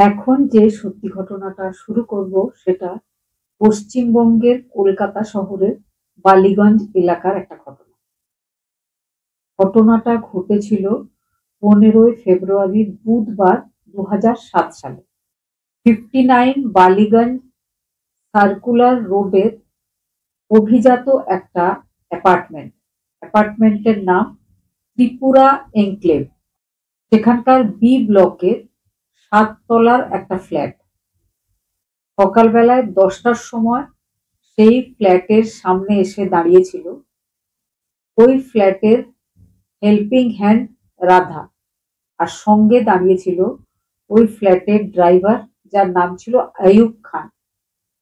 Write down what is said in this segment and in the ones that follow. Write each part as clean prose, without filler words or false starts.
এখন যে সত্যি ঘটনাটা শুরু করব সেটা পশ্চিমবঙ্গের কলকাতা শহরের বালিগঞ্জ এলাকার একটা ঘটনা। ঘটনাটা ঘটেছিল 15ই ফেব্রুয়ারি বুধবার 2007 সালে। 59 বালিগঞ্জ সার্কুলার রোডের অভিজাত একটা অ্যাপার্টমেন্ট। অ্যাপার্টমেন্টের নাম ত্রিপুরা এনক্লেভ। সেখানকার বি ব্লকের 7 তলার একটা ফ্ল্যাট। সকালবেলায় 10টার সময় সেই ফ্ল্যাটের সামনে এসে দাঁড়িয়েছিল ওই ফ্ল্যাটের হেল্পিং হ্যান্ড রাধা, আর সঙ্গে দাঁড়িয়েছিল ওই ফ্ল্যাটের ড্রাইভার, যার নাম ছিল আইয়ুব খান।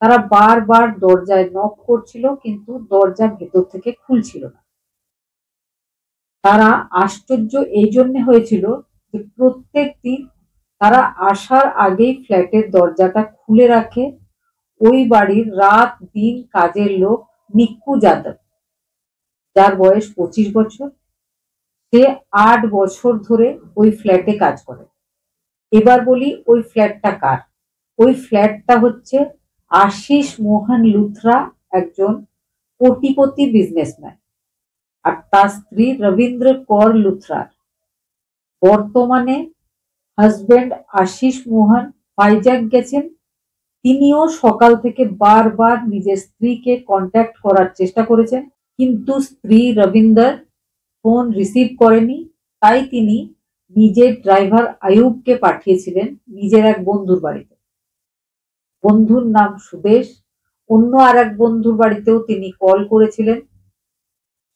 তারা বারবার দরজায় নক করছিল, কিন্তু দরজা ভেতর থেকে খুলছিল না। তারা আশ্চর্য এই জন্য হয়েছিল যে প্রত্যেক দিন তারা আসার আগেই ফ্ল্যাটের দরজাটা খুলে রাখে ওই বাড়ির রাত দিন কাজের লোক নিক্কু যাদব, যার বয়স 25 বছর। সে 8 বছর ধরে ওই ফ্ল্যাটে কাজ করে। এবার বলি ওই ফ্ল্যাটটা কার। ওই ফ্ল্যাটটা হচ্ছে আশিস মোহন লুথরা, একজন কোটিপতি বিজনেসম্যান, আর তার স্ত্রী রবীন্দ্র কর লুথরার। বর্তমানে হাজবেন্ড আশিস মোহন ভাইজ্যাক গেছেন। তিনিও সকাল থেকে বারবার নিজের স্ত্রীকে কন্ট্যাক্ট করার চেষ্টা করেছেন, কিন্তু স্ত্রী রবীন্দ্র ফোন রিসিভ করেনি। তাই তিনি নিজের ড্রাইভার আইয়ুবকে পাঠিয়েছিলেন নিজের এক বন্ধুর বাড়িতে। বন্ধুর নাম সুদেশ। অন্য আর এক বন্ধুর বাড়িতেও তিনি কল করেছিলেন।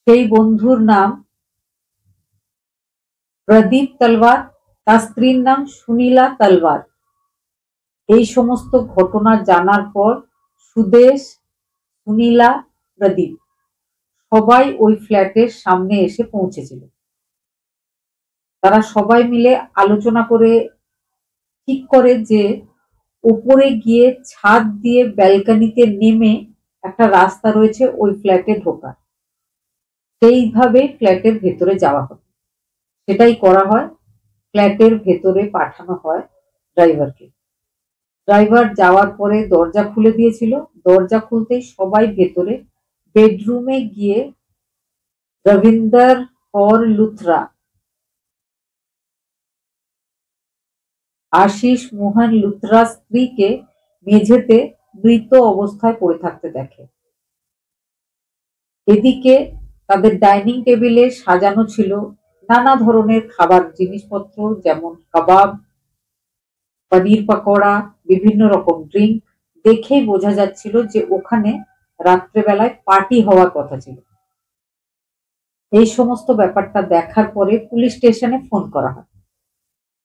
সেই বন্ধুর নাম প্রদীপ তলওয়ার, তার স্ত্রীর নাম সুনীলা তলওয়ার। এই সমস্ত ঘটনা জানার পর সুদেশ, সুনীলা, প্রদীপ সবাই ওই ফ্ল্যাটের সামনে এসে পৌঁছেছিল। তারা সবাই মিলে আলোচনা করে ঠিক করে যে উপরে গিয়ে ছাদ দিয়ে ব্যালকনিতে নেমে একটা রাস্তা রয়েছে ওই ফ্ল্যাটে ঢোকার, সেইভাবে ফ্ল্যাটের ভেতরে যাওয়া হবে। সেটাই করা হয়। ফ্ল্যাটের ভেতরে পাঠানো হয় ড্রাইভারকে। ড্রাইভার যাওয়ার পরে দরজা খুলে দিয়েছিল। দরজা খুলতেই সবাই ভেতরে বেডরুমে গিয়ে রবীন্দ্র কর লুথরা আশিস মোহন লুথরার স্ত্রীকে মেঝেতে মৃত অবস্থায় পড়ে থাকতে দেখে। এদিকে তাদের ডাইনিং টেবিলে সাজানো ছিল নানা ধরনের খাবার জিনিসপত্র, যেমন কাবাব, পনির পাকোড়া, বিভিন্ন রকম ড্রিঙ্ক। দেখেই বোঝা যাচ্ছিল যে ওখানে রাত্রেবেলায় পার্টি হওয়ার কথা ছিল। এই সমস্ত ব্যাপারটা দেখার পরে পুলিশ স্টেশনে ফোন করা হয়।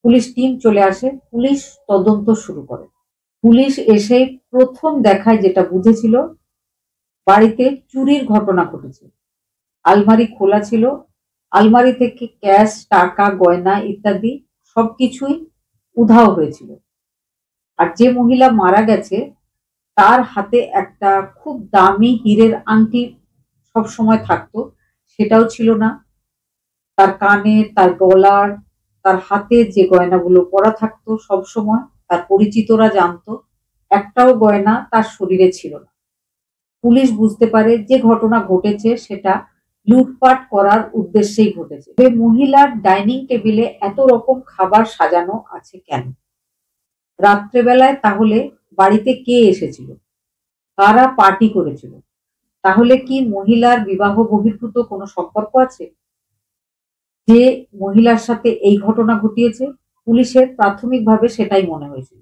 পুলিশ টিম চলে আসে। পুলিশ তদন্ত শুরু করে। পুলিশ এসে প্রথম দেখায় যেটা বুঝেছিল, বাড়িতে চুরির ঘটনা ঘটেছে। আলমারি খোলা ছিল। আলমারি থেকে ক্যাশ, টাকা, গয়না ইত্যাদি সবকিছুই উধাও হয়েছিল। আর যে মহিলা মারা গেছে তার হাতে একটা খুব দামি হীরের আংটি সব সময় থাকতো, সেটাও ছিল না। তার কানে, তার গলার, তার হাতে যে গয়নাগুলো পরা থাকতো সব সময়, তার পরিচিতরা জানতো, একটাও গয়না তার শরীরে ছিল না। পুলিশ বুঝতে পারে যে ঘটনা ঘটেছে সেটা লুটপাট করার উদ্দেশ্যেই ঘটেছে। ওই মহিলার ডাইনিং টেবিলে এত রকম খাবার সাজানো আছে কেন? রাত্রেবেলায় তাহলে বাড়িতে কে এসেছিল? কারা পার্টি করেছিল? তাহলে কি মহিলার বিবাহ বহির্ভূত কোনো সম্পর্ক আছে যে মহিলার সাথে এই ঘটনা ঘটিয়েছে? পুলিশের প্রাথমিকভাবে সেটাই মনে হয়েছিল।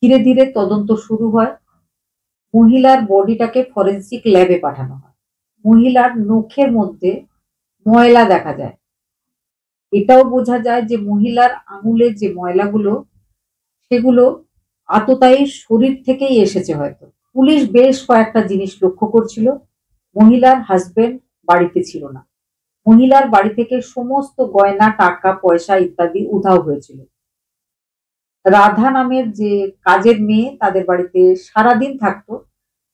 ধীরে ধীরে তদন্ত শুরু হয়। মহিলার বডিটাকে ফরেন্সিক ল্যাবে পাঠানো হয়। মহিলার নখের মধ্যে ময়লা দেখা যায়। এটাও বোঝা যায় যে মহিলার আঙুলের যে ময়লাগুলো, সেগুলো আততায়ীর শরীর থেকেই এসেছে হয়তো। পুলিশ বেশ কয়েকটা জিনিস লক্ষ্য করছিল। মহিলার হাজবেন্ড বাড়িতে ছিল না। মহিলার বাড়ি থেকে সমস্ত গয়না, টাকা পয়সা ইত্যাদি উধাও হয়েছিল। রাধা নামের যে কাজের মেয়ে তাদের বাড়িতে সারাদিন থাকতো,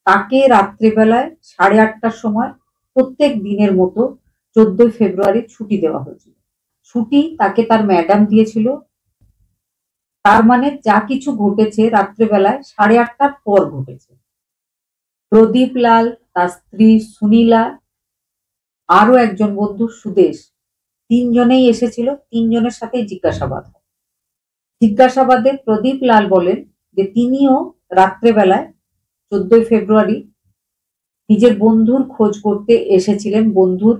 তাকে রাত্রিবেলায় 8:30টার সময় প্রত্যেক দিনের মতো 14ই ফেব্রুয়ারি ছুটি দেওয়া হয়েছিল। ছুটি তাকে তার ম্যাডাম দিয়েছিল। তার মানে যা কিছু ঘটেছে রাত্রেবেলায় 8:30টার পর ঘটেছে। প্রদীপ লাল, তার স্ত্রী সুনীলা, আরো একজন বন্ধু সুদেশ, তিনজনেই এসেছিল। তিনজনের সাথেই জিজ্ঞাসাবাদ হয়। জিজ্ঞাসাবাদে প্রদীপ লাল বলেন যে তিনিও রাত্রেবেলায় 14 ফেব্রুয়ারি নিজের বন্ধুর খোঁজ করতে এসেছিলেন বন্ধুর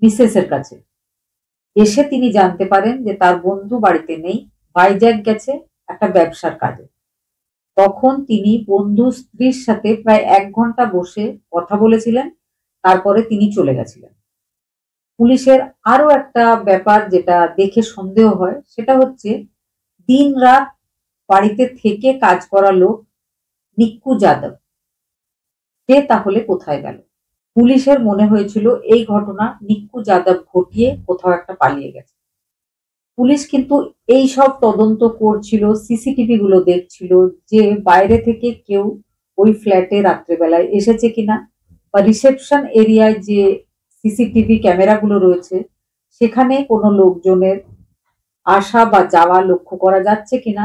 মিসেসের কাছে। এসে তিনি জানতে পারেন যে তার বন্ধু বাড়িতে নেই, ভাইজ্যাক গেছে একটা ব্যবসার কাজে। তখন তিনি বন্ধু স্ত্রীর সাথে প্রায় 1 ঘন্টা বসে কথা বলেছিলেন, তারপরে তিনি চলে গেছিলেন। পুলিশের আরো একটা ব্যাপার যেটা দেখে সন্দেহ হয়, সেটা হচ্ছে দিন রাত বাড়িতে থেকে কাজ করা লোক নিক্কু যাদব, সে তাহলে কোথায় গেল? পুলিশের মনে হয়েছিল এই ঘটনা নিক্কু যাদব ঘটিয়ে কোথাও একটা পালিয়ে গেছে। পুলিশ কিন্তু এই সব তদন্ত করছিল, সিসিটিভি গুলো দেখছিল যে বাইরে থেকে কেউ ওই ফ্ল্যাটে রাত্রেবেলায় এসেছে কিনা, বা রিসেপশন এরিয়ায় যে সিসিটিভি ক্যামেরাগুলো রয়েছে সেখানে কোনো লোকজনের আসা বা যাওয়া লক্ষ্য করা যাচ্ছে কিনা।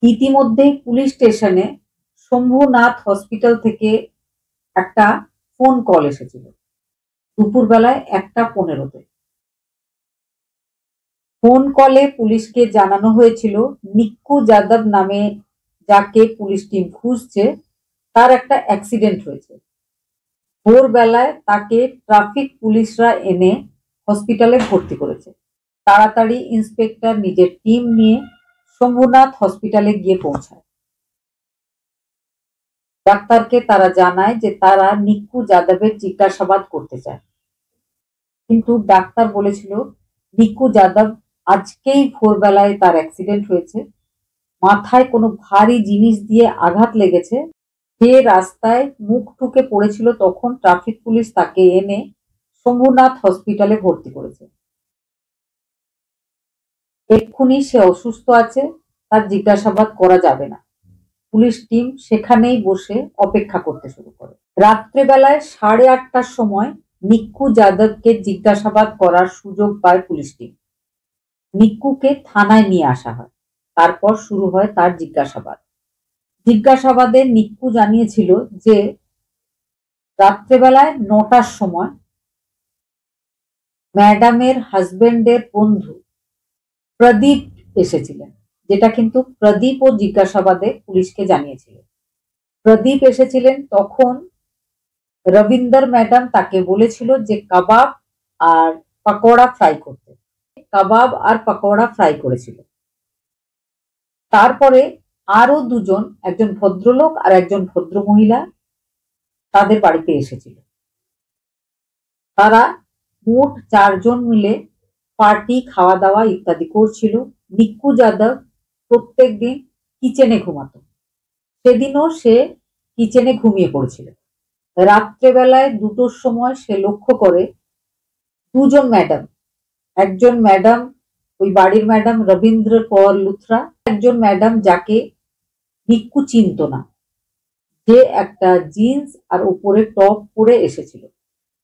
ইতিমধ্যেই পুলিশ স্টেশনে শম্ভুনাথ হসপিটাল থেকে একটা ফোন কল এসেছিল দুপুরবেলায় 1:15-তে। ফোন কলে পুলিশকে জানানো হয়েছিল নিক্কু যাদব নামে যাকে পুলিশ টিম খুঁজছে তার একটা অ্যাক্সিডেন্ট হয়েছে। ভোরবেলায় তাকে ট্রাফিক পুলিশরা এনে হসপিটালে ভর্তি করেছে। তাড়াতাড়ি ইন্সপেক্টর নিজের টিম নিয়ে শম্ভুনাথ হসপিটালে গিয়ে পৌঁছায়। ডাক্তারকে তারা জানায় যে তারা নিক্কু যাদবের জিজ্ঞাসাবাদ করতে চায়, কিন্তু ডাক্তার বলেছিল নিক্কু যাদব আজকেই ভোরবেলায় তার অ্যাক্সিডেন্ট হয়েছে, মাথায় কোনো ভারী জিনিস দিয়ে আঘাত লেগেছে, সে রাস্তায় মুখ ঠুকে পড়েছিল, তখন ট্রাফিক পুলিশ তাকে এনে শম্ভুনাথ হসপিটালে ভর্তি করেছে। এক্ষুনি সে অসুস্থ আছে, তার জিজ্ঞাসাবাদ করা যাবে না। পুলিশ টিম সেখানেই বসে অপেক্ষা করতে শুরু করে। রাত্রেবেলায় 8:30টার সময় নিক্কু যাদবকে জিজ্ঞাসাবাদ করার সুযোগ পায় পুলিশ টিম। নিক্কুকে থানায় নিয়ে আসা হয়, তারপর শুরু হয় তার জিজ্ঞাসাবাদ। জিজ্ঞাসাবাদে নিক্কু জানিয়েছিল যে রাত্রেবেলায় 9টার সময় ম্যাডামের হাজবেন্ডের বন্ধু প্রদীপ এসেছিলেন, যেটা কিন্তু প্রদীপ ও জিজ্ঞাসাবাদে পুলিশকে জানিয়েছিল। প্রদীপ এসেছিলেন, তখন রবীন্দ্র ম্যাডাম তাকে বলেছিল যে কাবাব আর পাকোড়া ফ্রাই করতে। কাবাব আর পাকোড়া ফ্রাই করেছিল। তারপরে আরো দুজন, একজন ভদ্রলোক আর একজন ভদ্রমহিলা তাদের বাড়িতে এসেছিল। তারা মোট 4 জন মিলে পার্টি, খাওয়া দাওয়া ইত্যাদি করছিল। নিক্কু যাদব প্রত্যেক দিন কিচেনে ঘুমাতো, সেদিনও সে কিচেনে ঘুমিয়ে পড়েছিল। রাত্রেবেলায় 2টোর সময় সে লক্ষ্য করে 2 জন ম্যাডাম, একজন ম্যাডাম ওই বাড়ির ম্যাডাম রবীন্দ্র কৌর লুথরা, একজন ম্যাডাম যাকে নিক্কু চিনত না, যে একটা জিন্স আর উপরে টপ পরে এসেছিল,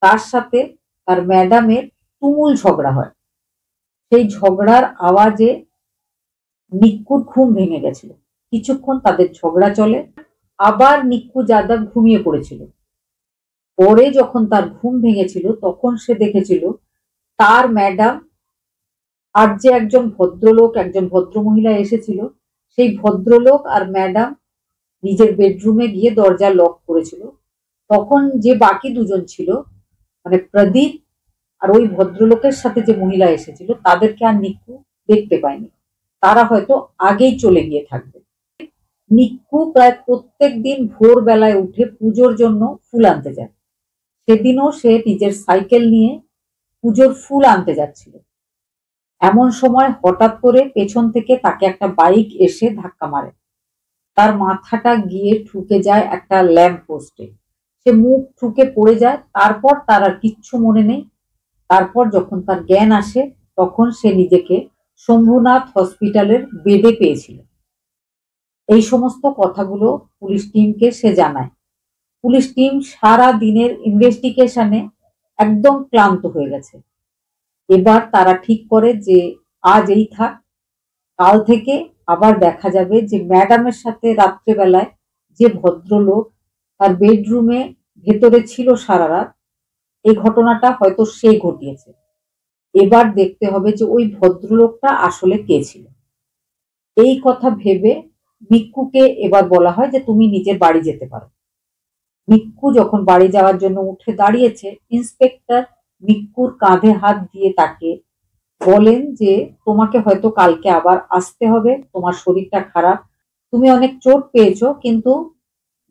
তার সাথে তার ম্যাডামের তুমুল ঝগড়া হয়। সেই ঝগড়ার আওয়াজে নিক্কুর ঘুম ভেঙে গেছিল। কিছুক্ষণ তাদের ঝগড়া চলে, আবার নিক্কু যাদব ঘুমিয়ে পড়েছিল। পরে যখন তার ঘুম ভেঙেছিল তখন সে দেখেছিল তার ম্যাডাম আর যে একজন ভদ্রলোক, একজন ভদ্রমহিলা এসেছিল, সেই ভদ্রলোক আর ম্যাডাম নিজের বেডরুমে গিয়ে দরজা লক করেছিল। তখন যে বাকি 2 জন ছিল, মানে প্রদীপ আর ওই ভদ্রলোকের সাথে যে মহিলা এসেছিল, তাদেরকে আর নিক্কু দেখতে পায়নি, তারা হয়তো আগেই চলে গিয়ে থাকবে। নিক্কু প্রায় প্রত্যেক দিন ভোরবেলায় উঠে পুজোর জন্য ফুল আনতে যায়। সেদিনও সে নিজের সাইকেল নিয়ে পুজোর ফুল আনতে যাচ্ছিল। এমন সময় হঠাৎ করে পেছন থেকে তাকে একটা বাইক এসে ধাক্কা মারে। তার মাথাটা গিয়ে ঠুকে যায় একটা ল্যাম্প পোস্টে। সে মুখ ঠুকে পড়ে যায়। তারপর তার আর কিচ্ছু মনে নেই। তারপর যখন তার জ্ঞান আসে তখন সে নিজেকে শম্ভুনাথ হসপিটালের বেডে পেয়েছিল। এই সমস্ত কথাগুলো পুলিশ টিমকে সে জানায়। পুলিশ টিম সারা দিনের ইনভেস্টিগেশনে একদম ক্লান্ত হয়ে গেছে। এবার তারা ঠিক করে যে আজ এই থাক, কাল থেকে আবার দেখা যাবে যে ম্যাডামের সাথে রাত্রেবেলায় যে ভদ্রলোক তার বেডরুমে ভেতরে ছিল সারা রাত, এই ঘটনাটা হয়তো সে ঘটিয়েছে। এবার দেখতে হবে যে ওই ভদ্রলোকটা আসলে কে ছিল। এই কথা ভেবে মিক্কুকে এবার বলা হয় যে তুমি নিজের বাড়ি যেতে পারো। মিক্কু যখন বাড়ি যাওয়ার জন্য উঠে দাঁড়িয়েছে, ইন্সপেক্টর মিক্কুর কাঁধে হাত দিয়ে তাকে বলেন যে তোমাকে হয়তো কালকে আবার আসতে হবে, তোমার শরীরটা খারাপ, তুমি অনেক চোট পেয়েছো, কিন্তু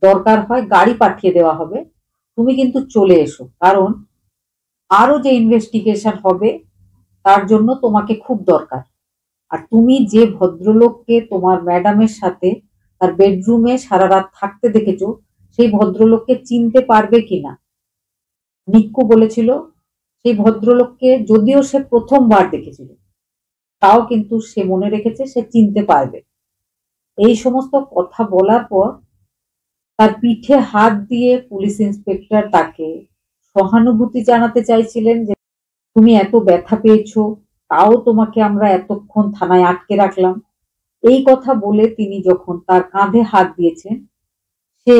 দরকার হয় গাড়ি পাঠিয়ে দেওয়া হবে, তুমি কিন্তু চলে এসো, কারণ আরো যে ইনভেস্টিগেশন হবে তার জন্য তোমাকে খুব দরকার। আর তুমি যে ভদ্রলোককে তোমার ম্যাডামের সাথে তার বেডরুমে সারা রাত থাকতে দেখেছো, সেই ভদ্রলোককে চিনতে পারবে কিনা। নিক্কু বলেছিল সেই ভদ্রলোককে যদিও সে প্রথমবার দেখেছিল, তাও কিন্তু সে মনে রেখেছে সে চিনতে পারবে। এই সমস্ত কথা বলার পর তার পিঠে হাত দিয়ে পুলিশ ইন্সপেক্টর তাকে সহানুভূতি জানাতে চাইছিলেন যে তুমি এত ব্যথা পেয়েছো, তাও তোমাকে আমরা এতক্ষণ থানায় আটকে রাখলাম। এই কথা বলে তিনি যখন তার কাঁধে হাত দিয়েছেন, সে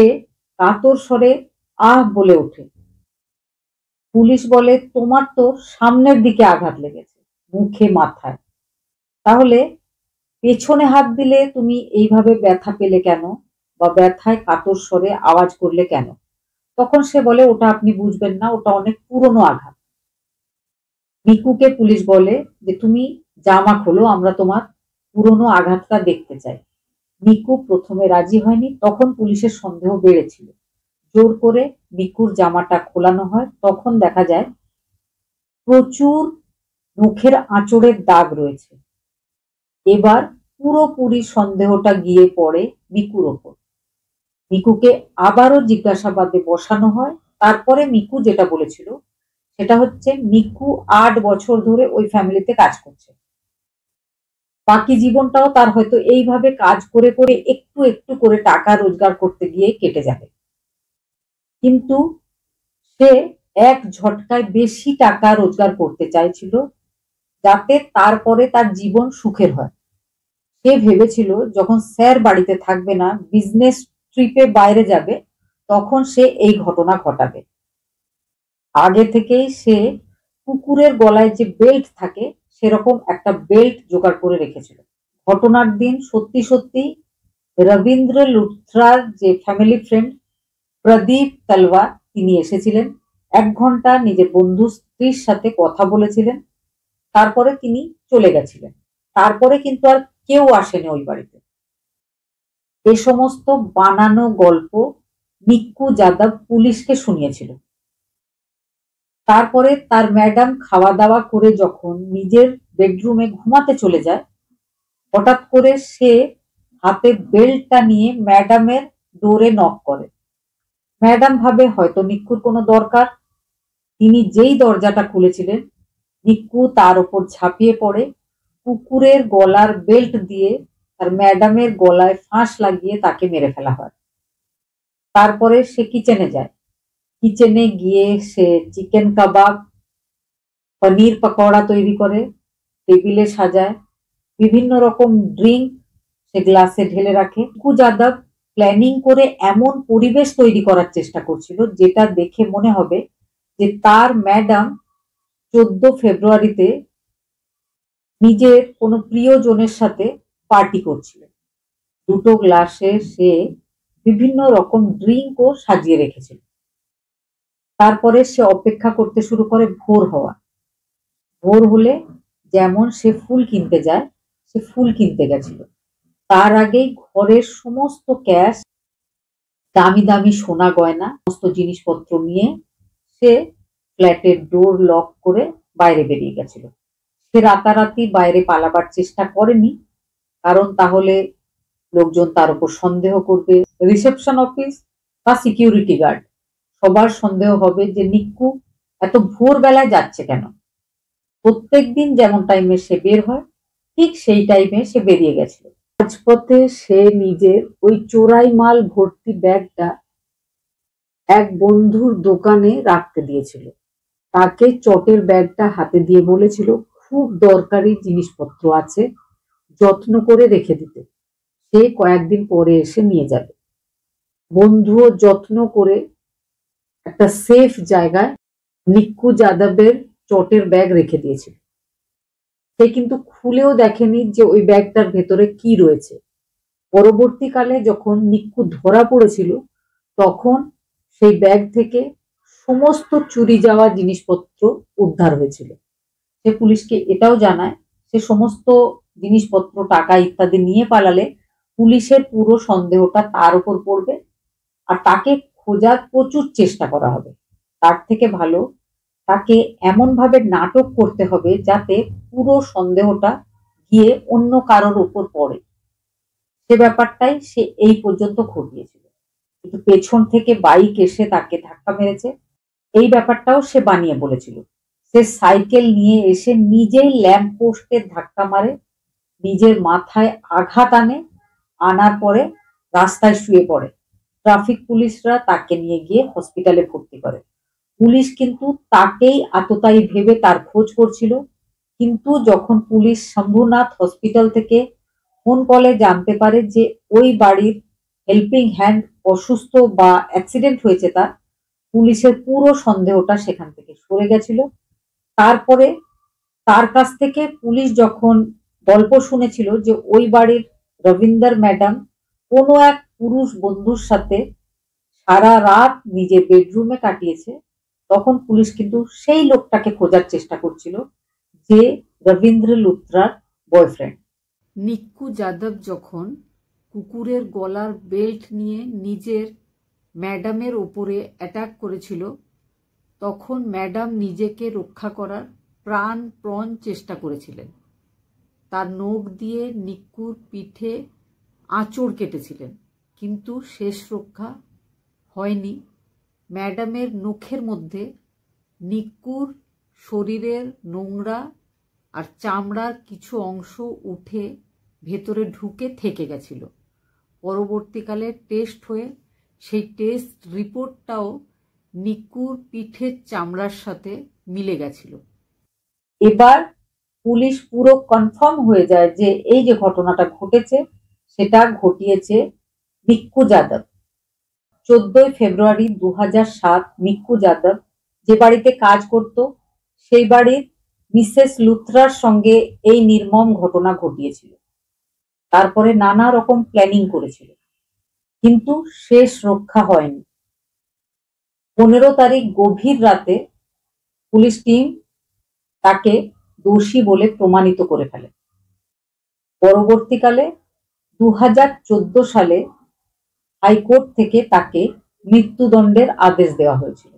কাতর স্বরে আহ বলে ওঠে। পুলিশ বলে তোমার তো সামনের দিকে আঘাত লেগেছে, মুখে মাথায়, তাহলে পেছনে হাত দিলে তুমি এইভাবে ব্যথা পেলে কেন, বা ব্যথায় কাতর স্বরে আওয়াজ করলে কেন। তখন সে বলে ওটা আপনি বুঝবেন না, ওটা অনেক পুরনো আঘাত। মিকুকে পুলিশ বলে যে তুমি জামা খোলো, আমরা তোমার পুরনো আঘাতটা দেখতে চাই। মিকু প্রথমে রাজি হয়নি, তখন পুলিশের সন্দেহ বেড়েছিল। জোর করে মিকুর জামাটা খোলানো হয়, তখন দেখা যায় প্রচুর মুখের আঁচড়ের দাগ রয়েছে। এবার পুরোপুরি সন্দেহটা গিয়ে পড়ে মিকুর ওপর। মিকুকে আবারও জিজ্ঞাসাবাদে বসানো হয়। তারপরে মিকু যেটা বলেছিল সেটা হচ্ছে মিকু 8 বছর ধরে ওই ফ্যামিলিতে কাজ করছে, বাকি জীবনটাও তার হয়তো এইভাবে কাজ করে করে একটু একটু করে টাকা রোজগার করতে গিয়ে কেটে যাবে, কিন্তু সে এক ঝটকায় বেশি টাকা রোজগার করতে চাইছিল, যাতে তারপরে তার জীবন সুখের হয়। সে ভেবেছিল যখন স্যার বাড়িতে থাকবে না, বিজনেস ট্রিপে বাইরে যাবে, তখন সে এই ঘটনা ঘটাবে। আগে থেকেই সে কুকুরের গলায় যে বেল্ট থাকে সেরকম একটা বেল্ট জোগাড় করে রেখেছিল। ঘটনার দিন সত্যি সত্যি রবীন্দ্র লুথরার যে ফ্যামিলি ফ্রেন্ড প্রদীপ তলওয়ার তিনি এসেছিলেন। 1 ঘন্টা নিজের বন্ধু স্ত্রীর সাথে কথা বলেছিলেন, তারপরে তিনি চলে গেছিলেন। তারপরে কিন্তু আর কেউ আসেনি ওই বাড়িতে। এ সমস্ত বানানো গল্প মিক্কু যাদব পুলিশকে শুনিয়েছিল। তারপরে তার ম্যাডাম খাওয়া দাওয়া করে যখন নিজের বেডরুমে ঘুমাতে চলে যায়, হঠাৎ করে সে হাতে বেল্টটা নিয়ে ম্যাডামের ডোরে নক করে। ম্যাডাম ভাবে হয়তো নিক্কুর কোনো দরকার। তিনি যেই দরজাটা খুলেছিলেন, নিক্কু তার ওপর ঝাঁপিয়ে পড়ে কুকুরের গলার বেল্ট দিয়ে তার ম্যাডামের গলায় ফাঁস লাগিয়ে তাকে মেরে ফেলা হয়। তারপরে সে কিচেনে যায়। কিচেনে গিয়ে সে চিকেন কাবাব, পনির পকোড়া তৈরি করে, টেবিলে সাজায়, বিভিন্ন রকম ড্রিঙ্ক সে গ্লাসে ঢেলে রাখে। মিকু যাদব প্ল্যানিং করে এমন পরিবেশ তৈরি করার চেষ্টা করছিল যেটা দেখে মনে হবে যে তার ম্যাডাম 14 ফেব্রুয়ারিতে নিজের কোনো প্রিয়জনের সাথে পার্টি করছিল। দুটো গ্লাসে সে বিভিন্ন রকম ড্রিঙ্কও সাজিয়ে রেখেছিল। তারপরে সে অপেক্ষা করতে শুরু করে ভোর হওয়া। ভোর হলে যেমন সে ফুল কিনতে যায়, সে ফুল কিনতে গেছিল। তার আগেই ঘরের সমস্ত ক্যাশ, দামি দামি সোনা গয়না, সমস্ত জিনিসপত্র নিয়ে সে ফ্ল্যাটের ডোর লক করে বাইরে বেরিয়ে গেছিল। সে রাতারাতি বাইরে পালাবার চেষ্টা করেনি, কারণ তাহলে লোকজন তার উপর সন্দেহ করবে। রিসেপশন অফিস বা সিকিউরিটি গার্ড সবার সন্দেহ হবে যে নিক্কু এত ভোরবেলায় যাচ্ছে কেন। প্রত্যেকদিন যেমন টাইমে সে বের হয়, ঠিক সেই টাইমে সে বেরিয়ে গেছিল। রাজপথে সে নিজের ওই চোরাই মাল ভর্তি ব্যাগটা এক বন্ধুর দোকানে রাখতে দিয়েছিল। তাকে চটের ব্যাগটা হাতে দিয়ে বলেছিল খুব দরকারি জিনিসপত্র আছে, যত্ন করে রেখে দিতে। সে কয়েকদিন পরে এসে নিয়ে যাবে। বন্ধুও যত্ন করে একটা সেফ জায়গায় নিক্কু যাদবের চটের ব্যাগ রেখে দিয়েছিল। সে কিন্তু খুলেও দেখেনি যে ওই ব্যাগটার ভেতরে কি রয়েছে। পরবর্তীকালে যখন নিক্কু ধরা পড়েছিল, তখন সেই ব্যাগ থেকে সমস্ত চুরি যাওয়া জিনিসপত্র উদ্ধার হয়েছিল। সে পুলিশকে এটাও জানায় সে সমস্ত জিনিসপত্র, টাকা ইত্যাদি নিয়ে পালালে পুলিশের পুরো সন্দেহটা তার উপর পড়বে আর তাকে খোঁজার প্রচুর চেষ্টা করা হবে। তার থেকে ভালো তাকে এমনভাবে নাটক করতে হবে যাতে পুরো সন্দেহটা গিয়ে অন্য কারোর উপর পড়ে। সে ব্যাপারটাই সে এই পর্যন্ত ঘটিয়েছিল। কিন্তু পেছন থেকে বাইক এসে তাকে ধাক্কা মেরেছে, এই ব্যাপারটাও সে বানিয়ে বলেছিল। সে সাইকেল নিয়ে এসে নিজেই ল্যাম্প পোস্টে ধাক্কা মারে, নিজের মাথায় আঘাত আনে, আনার পরে রাস্তায় শুয়ে পড়ে। ট্রাফিক পুলিশরা তাকে নিয়ে গিয়ে হসপিটালে ভর্তি করে। পুলিশ কিন্তু তাকেই আততায়ী ভেবে তার খোঁজ করছিল। কিন্তু যখন পুলিশ শম্ভুনাথ হসপিটাল থেকে ফোন কলে জানতে পারে যে ওই বাড়ির হেল্পিং হ্যান্ড অসুস্থ বা অ্যাক্সিডেন্ট হয়েছে, তার পুলিশের পুরো সন্দেহটা সেখান থেকে সরে গেছিল। তারপরে তার কাছ থেকে পুলিশ যখন গল্প শুনেছিল যে ওই বাড়ির রবীন্দার ম্যাডাম কোনো এক পুরুষ বন্ধুর সাথে সারা রাত নিজের বেডরুমে কাটিয়েছে, তখন পুলিশ কিন্তু সেই লোকটাকে খোঁজার চেষ্টা করছিল যে রবীন্দ্র লুথরার বয়ফ্রেন্ড। নিক্কু যাদব যখন কুকুরের গলার বেল্ট নিয়ে নিজের ম্যাডামের ওপরে অ্যাটাক করেছিল, তখন ম্যাডাম নিজেকে রক্ষা করার প্রাণপণ চেষ্টা করেছিলেন। তার নখ দিয়ে নিক্কুর পিঠে আঁচড় কেটেছিলেন, কিন্তু শেষ রক্ষা হয়নি। ম্যাডামের নখের মধ্যে নিক্কুর শরীরের নোংরা আর চামড়ার কিছু অংশ উঠে ভেতরে ঢুকে থেকে গেছিল। পরবর্তীকালে টেস্ট হয়ে সেই টেস্ট রিপোর্টটাও নিক্কুর পিঠের চামড়ার সাথে মিলে গেছিল। এবার পুলিশ পুরো কনফার্ম হয়ে যায় যে এই যে ঘটনাটা ঘটেছে সেটা ঘটিয়েছে নিক্কু যাদব। 14 ফেব্রুয়ারি 2007 নিক্কু যাদব যে বাড়িতে কাজ করত সেই বাড়ির মিসেস লুথরার সঙ্গে এই নির্মম ঘটনা ঘটিয়েছিল। তারপরে নানা রকম প্ল্যানিং করেছিল, কিন্তু শেষ রক্ষা হয়নি। 15 তারিখ গভীর রাতে পুলিশ টিম তাকে দোষী বলে প্রমাণিত করে ফেলে। পরবর্তীকালে 2014 সালে হাইকোর্ট থেকে তাকে মৃত্যুদণ্ডের আদেশ দেওয়া হয়েছিল।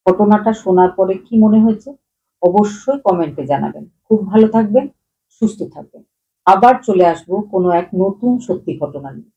ঘটনাটা শোনার পরে কি মনে হয়েছে অবশ্যই কমেন্টে জানাবেন। খুব ভালো থাকবেন, সুস্থ থাকবেন। আবার চলে আসবো কোনো এক নতুন সত্যি ঘটনা নিয়ে।